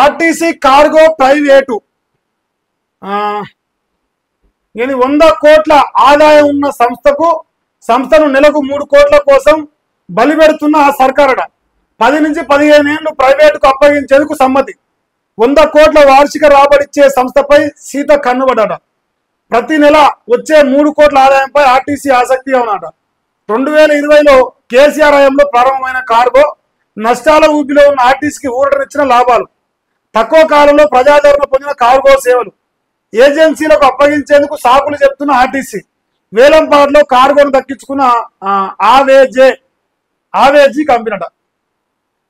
RTC cargo private ఇది 100 కోట్ల ఆదాయం ఉన్న సంస్థను నెలకు 3 కోట్ల కోసం బలి పెడుతున్న ఆ సర్కారట 10 నుంచి 15 ఏళ్లు ప్రైవేటుకు అప్పగించేందుకు సమ్మతి. 100 కోట్ల వార్షిక రాబడిచ్చే సంస్థపై సీత కన్నుబడ్డట. ప్రతి నెల వచ్చే 3 కోట్ల ఆదాయంపై ఆర్టీసీ ఆసక్తిగా ఉన్నట. 2020లో కేసీఆర్ హయాంలో ప్రారంభమైన కార్గో నష్టాల ఊపిలో ఉన్న ఆర్టీసీకి ఊరటనిచ్చిన లాభాలు, తక్కువ కాలంలో ప్రజాదరణ పొందిన కార్గో సేవలు, ఏజెన్సీలకు అప్పగించేందుకు సాకులు చెప్తున్న ఆర్టీసీ వేలంపాటలో కార్గోను దక్కించుకున్న ఆవేజీ కంపెనీట.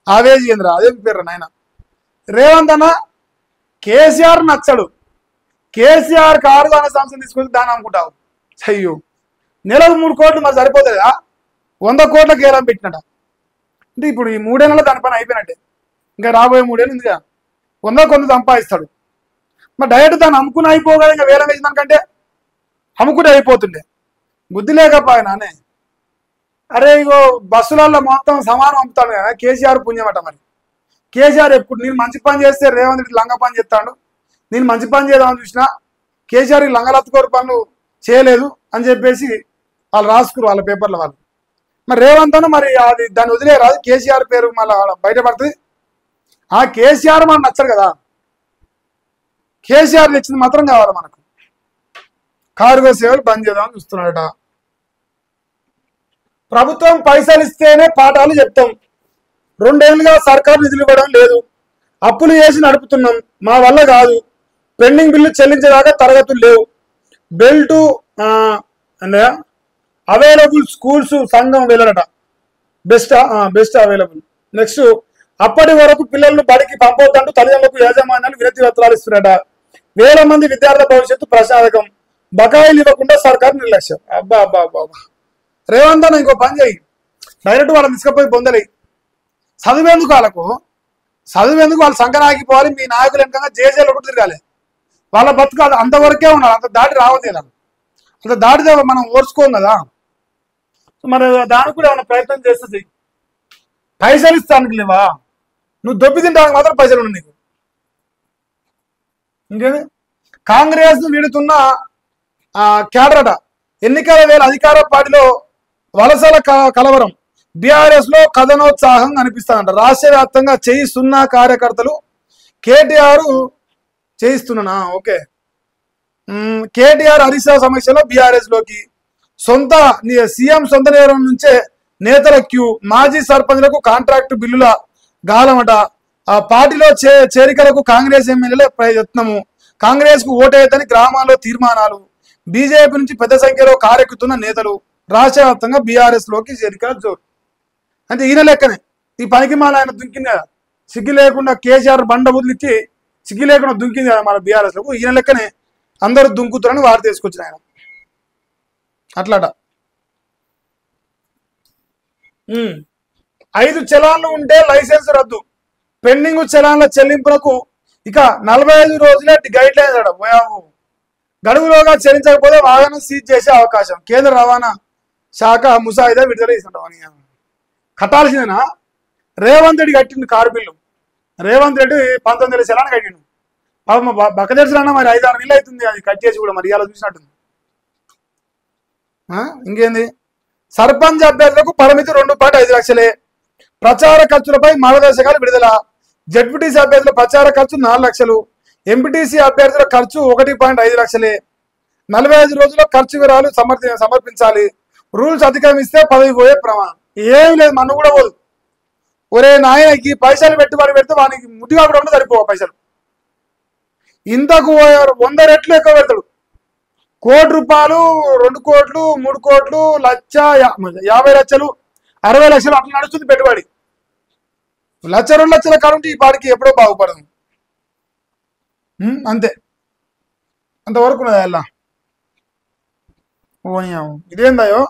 ఆవేజీ ఏంద్ర అదేం పేరు నాయన. రేవంత్ అన్న కేసీఆర్ నచ్చడు. కేసీఆర్ కార్గో అనే సంస్థను తీసుకొని దాన్ని అమ్ముకుంటావు. అయ్యో నెలకు 3 కోట్లు మరి సరిపోతుందా? 100 కోట్లకు ఏలం పెట్టినట. అంటే ఇప్పుడు ఈ 3 ఏళ్ళలో దాని పని అయిపోయినట్టే. ఇంకా రాబోయే 3 ఏళ్ళు ఉందిగా, 100 కొంత సంపాదిస్తాడు. మరి డైరెక్ట్ దాన్ని అమ్ముకుని అయిపోగా ఇంకా వేలం వేసిన దానికంటే అమ్ముకుంటే అయిపోతుండే. బుద్ధి లేకపోయినానే. అరే ఇగో బస్సులలో మొత్తం సమానం అమ్ముతాడు కదా కేసీఆర్ పుణ్యమట. మరి కేసీఆర్ ఎప్పుడు నేను మంచి పని చేస్తే రేవంత్ రెడ్డి లంగ పని చేస్తాడు, నేను మంచి పని చేద్దామని చూసినా కేసీఆర్ లంగలత్తుకోరు పనులు చేయలేదు అని చెప్పేసి వాళ్ళు రాసుకురు వాళ్ళ పేపర్ల వాళ్ళు. మరి రేవంత్ అన్న మరి అది దాన్ని వదిలేరాదు, కేసీఆర్ పేరు మళ్ళీ బయటపడుతుంది. ఆ కేసీఆర్ మనకు నచ్చరు కదా, కేసీఆర్ తెచ్చింది మాత్రం కావాలి మనకు. కార్గో సేవలు బంద్ చేద్దామని చూస్తున్నాడట. ప్రభుత్వం పైసలు ఇస్తేనే పాఠాలు చెప్తాం, 2 ఏళ్ళుగా సర్కారు నిధులు ఇవ్వడం లేదు, అప్పులు చేసి నడుపుతున్నాం, మా వల్ల కాదు, పెండింగ్ బిల్లు చెల్లించేదాకా తరగతులు లేవు, బెల్టు అవైలబుల్ స్కూల్స్ సంఘం వెళ్ళడట. Best available. నెక్స్ట్ అప్పటి వరకు పిల్లలను బడికి పంపొద్దంటూ తల్లిదండ్రులకు యాజమాన్యాలు వినతి పత్రాలు ఇస్తున్నారట. వేల మంది విద్యార్థుల భవిష్యత్తు ప్రశ్నార్థకం, బకాయిలు ఇవ్వకుండా సర్కారు నిర్లక్ష్యం. అబ్బా అబ్బా అబ్బా. రేవంత్ అన్న ఇంకో పని చేయి, డైరెక్ట్ వాళ్ళని తీసుకపోయి పొందలే. చదివేందుకు వాళ్ళు సంకరాగిపోవాలి. మీ నాయకులు వెనకంగా జేజేలు ఒకటి తిరగాలి. వాళ్ళ బతుకాలి అంతవరకే ఉన్నారు, అంత దాటి రావద్దు కదా. అంత దాటితే మనం ఓర్చుకోం కదా. మరి దానికి కూడా ఏమైనా ప్రయత్నం చేస్తుంది. పైసలు ఇస్తానికి లేవా, నువ్వు దొబ్బి తింటానికి మాత్రం పైసలు ఉన్నాయి నీకు. ఇంకేది కాంగ్రెస్ వీడుతున్న క్యాడర్ అట. ఎన్నికల వేళ అధికార పార్టీలో వలసల కలవరం, బీఆర్ఎస్ లో కథనోత్సాహం కనిపిస్తానంట. రాష్ట్ర వ్యాప్తంగా చేయిస్తున్న కార్యకర్తలు కేటీఆర్ చేయిస్తున్నా. ఓకే, కేటీఆర్ హరీష్ రావు సమస్యలో బీఆర్ఎస్ లోకి సీఎం సొంత నేరం నుంచే నేతల క్యూ, మాజీ సర్పంచ్లకు కాంట్రాక్టు బిల్లుల గాలమట. ఆ పార్టీలో చేరికలకు కాంగ్రెస్ ఎమ్మెల్యేల ప్రయత్నము, కాంగ్రెస్ కు ఓటేయదని గ్రామాల్లో తీర్మానాలు, బీజేపీ నుంచి పెద్ద సంఖ్యలో కారెక్కుతున్న నేతలు, రాష్ట్ర వ్యాప్తంగా బీఆర్ఎస్ లోకి చేరికల జోరు. అంటే ఈయన లెక్కనే ఈ పనికి మాల ఆయన దుంకింది కదా, సిగ్గు లేకుండా కేసీఆర్ బండ బుద్ధులిచ్చి సిగ్గు లేకుండా దుంకింది కదా మన బీఆర్ఎస్ లకు. ఈయన లెక్కనే అందరూ దుంకుతారని వారు తీసుకొచ్చిన ఆయన అట్లాట. 5 చలాన్లు ఉంటే లైసెన్స్ రద్దు, పెండింగ్ చలాన్ల చెల్లింపులకు ఇక 45 రోజులే గైడ్ లైన్స్ అడ. గడువులోగా చెల్లించకపోతే వాహనం సీజ్ చేసే అవకాశం, కేంద్ర రవాణా శాఖ ముసాయిదా విడుదల చేస్తుంటాం. కట్టాల్సిందేనా? రేవంత్ రెడ్డి కట్టిండు కారు బిల్లు. రేవంత్ రెడ్డి 19,000 చలాన్ కట్టిండు. బక్కదర్శన మరి 5-6 నెలలు అవుతుంది అది కట్ చేసి కూడా. మరి ఇలా చూసినట్టుంది. ఇంకేంది, సర్పంచ్ అభ్యర్థులకు పరిమితి 2.5 లక్షలే, ప్రచార ఖర్చులపై మార్గదర్శకాలు విడుదల, జడ్పీటీసీ అభ్యర్థుల ప్రచార ఖర్చు 4 లక్షలు, ఎంపీటీసీ అభ్యర్థుల ఖర్చు 1.5 లక్షలే, 45 రోజుల్లో ఖర్చు వివరాలు సమర్పించాలి, రూల్స్ అధిగమిస్తే పదవి పోయే ప్రమాణం. ఏం లేదు, మన కూడా పోదు. ఒరే నాయనకి పైసలు పెట్టుబడి పెడితే వానికి ముట్టిగా కూడా సరిపోవు పైసలు. ఇంతకు 100 రెట్లు ఎక్కువ పెడతాడు. 1 కోటి రూపాయలు, 2 కోట్లు, 3 కోట్లు, 1,50,000 లక్షలు, 60 లక్షలు అట్లా నడుస్తుంది పెట్టుబడి. 1,00,000-2 లక్షల కాడుంటే ఈ పాడికి ఎప్పుడో బాగుపడదు. అంతే, అంతవరకు ఉన్నది అలా. ఓ ఇదేందయో